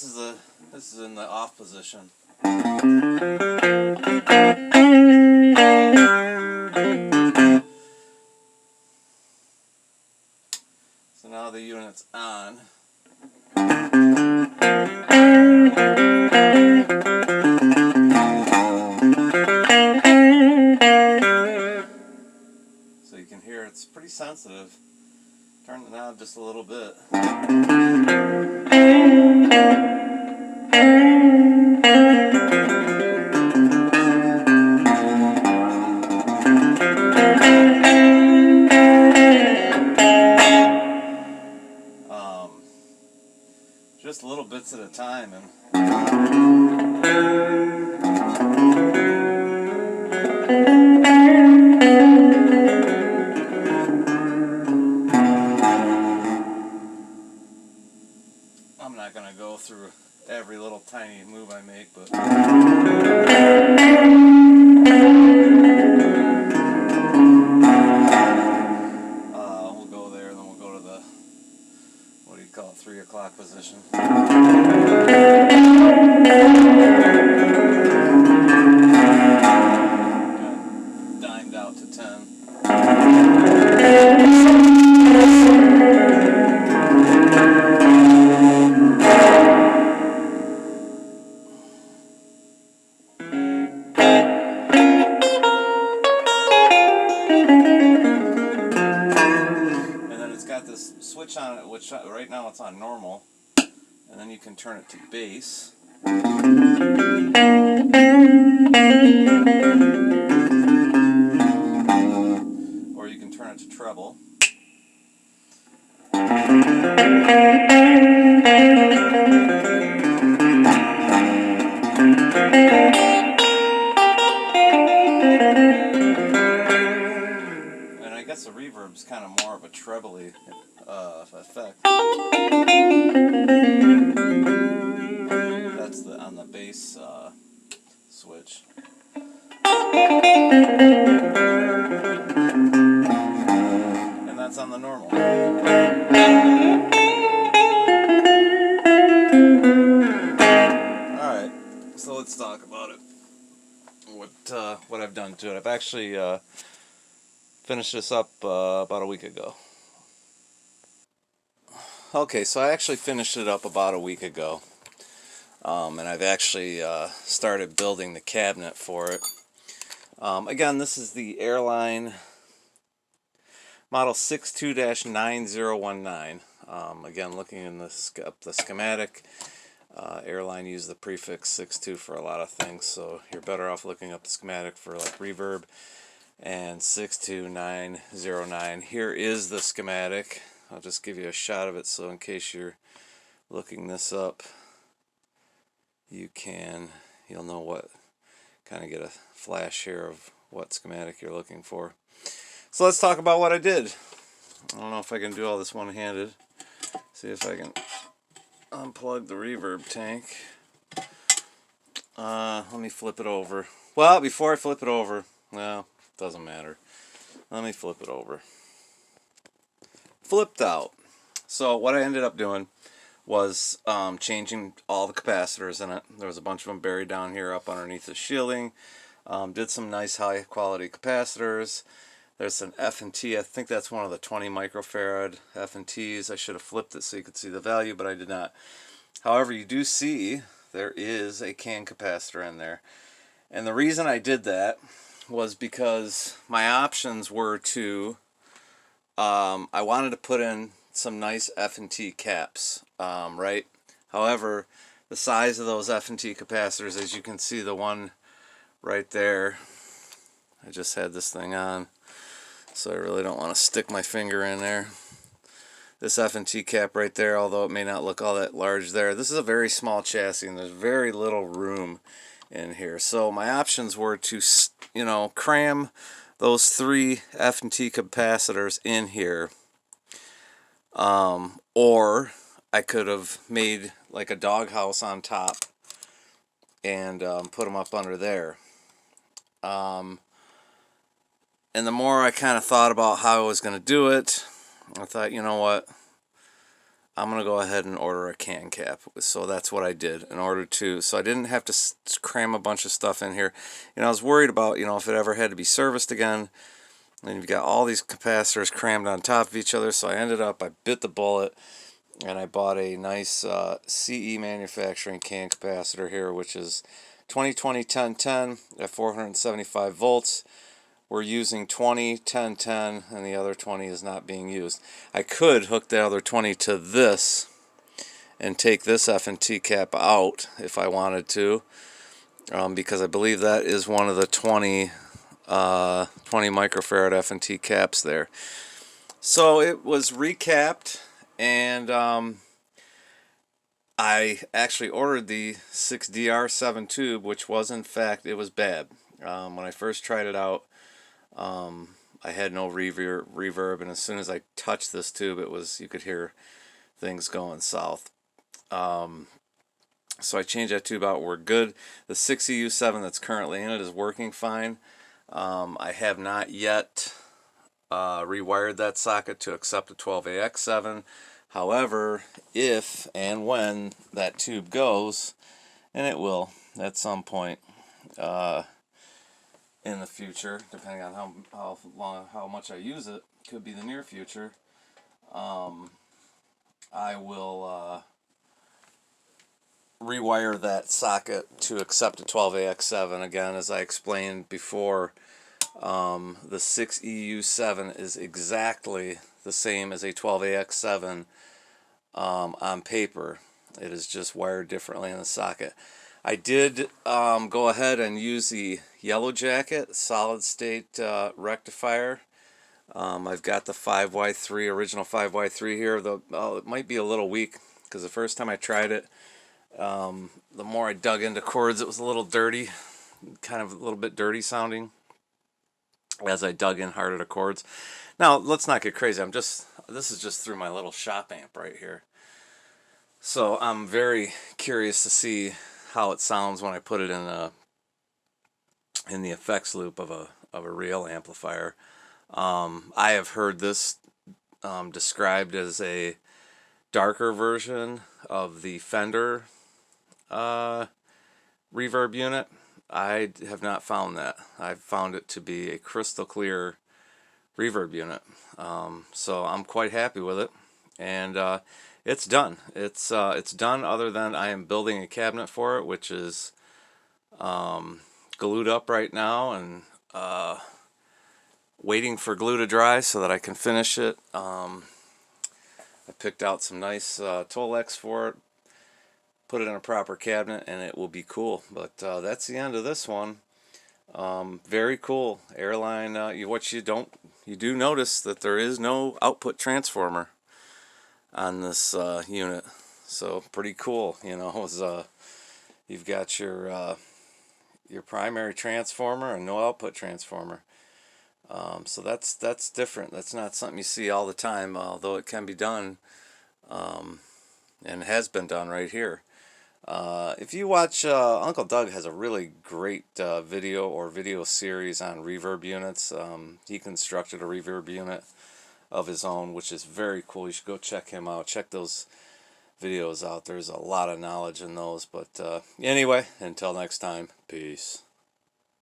this is in the off position. So now the unit's on. So you can hear it's pretty sensitive. Turn the knob just a little bit. Just little bits at a time, and I'm not going to go through every little tiny move I make, but we'll go there, and then we'll go to the, what do you call it, 3 o'clock position. Dimed out to 10. Switch on it, which right now it's on normal, and then you can turn it to bass. Or you can turn it to treble. And I guess the reverb's kind of more of a trebly effect. That's on the bass switch. And that's on the normal. Alright, so let's talk about it. What I've done to it. I've actually finished this up about a week ago. Okay, so I actually finished it up about a week ago, and I've actually started building the cabinet for it. Again, this is the Airline model 62-9019. Again, looking in the schematic, Airline used the prefix 62 for a lot of things, so you're better off looking up the schematic for like reverb and 62909. Here is the schematic. I'll just give you a shot of it, so in case you're looking this up, you'll know what, kind of get a flash here of what schematic you're looking for. So let's talk about what I did. I don't know if I can do all this one-handed. See if I can unplug the reverb tank. Let me flip it over. Well, before I flip it over, well, doesn't matter. Let me flip it over. Flipped out. So what I ended up doing was changing all the capacitors in it. There was a bunch of them buried down here up underneath the shielding. Did some nice high quality capacitors. There's an F&T. I think that's one of the 20 microfarad F&Ts. I should have flipped it so you could see the value, but I did not. However, you do see there is a CAN capacitor in there. And the reason I did that was because my options were to I wanted to put in some nice F&T caps, right? However, the size of those F&T capacitors, as you can see, the one right there, I just had this thing on, so I really don't want to stick my finger in there. This F&T cap right there, although it may not look all that large there, this is a very small chassis and there's very little room in here. So my options were to, cram those 3 F&T capacitors in here, or I could have made like a doghouse on top and put them up under there. And the more I kind of thought about how I was going to do it, I thought, you know what, I'm going to go ahead and order a can cap. So that's what I did in order to, so I didn't have to cram a bunch of stuff in here. I was worried about, if it ever had to be serviced again. And you've got all these capacitors crammed on top of each other. So I bit the bullet, and I bought a nice CE manufacturing can capacitor here, which is 20-20-10-10 at 475 volts. We're using 20, 10, 10, and the other 20 is not being used. I could hook the other 20 to this and take this F&T cap out if I wanted to, because I believe that is one of the 20 microfarad F&T caps there. So it was recapped, and I actually ordered the 6DR7 tube, which was in fact, it was bad. When I first tried it out, I had no reverb, and as soon as I touched this tube, you could hear things going south. So I changed that tube out. We're good. The 6EU7 that's currently in it is working fine. I have not yet rewired that socket to accept a 12AX7. However, if and when that tube goes, and it will at some point in the future, depending on how much I use it, could be the near future, I will rewire that socket to accept a 12AX7. Again, as I explained before, the 6EU7 is exactly the same as a 12AX7 on paper. It is just wired differently in the socket. I did go ahead and use the Yellow Jacket solid state rectifier. I've got the 5Y3, original 5Y3 here. It might be a little weak because the first time I tried it, the more I dug into chords, it was a little dirty, kind of a little bit dirty sounding as I dug in harder to chords. Now, let's not get crazy. This is just through my little shop amp right here. So I'm very curious to see how it sounds when I put it in the effects loop of a real amplifier. I have heard this described as a darker version of the Fender reverb unit. I have not found that. I've found it to be a crystal clear reverb unit. So I'm quite happy with it, and it's done. It's done, other than I am building a cabinet for it, which is glued up right now, and waiting for glue to dry so that I can finish it. I picked out some nice Tolex for it, put it in a proper cabinet, and it will be cool. But that's the end of this one. Very cool. Airline, you do notice that there is no output transformer on this unit, so pretty cool. You've got your primary transformer and no output transformer. So that's different. That's not something you see all the time, although it can be done, and has been done right here. If you watch, Uncle Doug has a really great video series on reverb units. He constructed a reverb unit of his own, which is very cool. You should go check him out. Check those videos out. There's a lot of knowledge in those. But anyway, until next time, peace.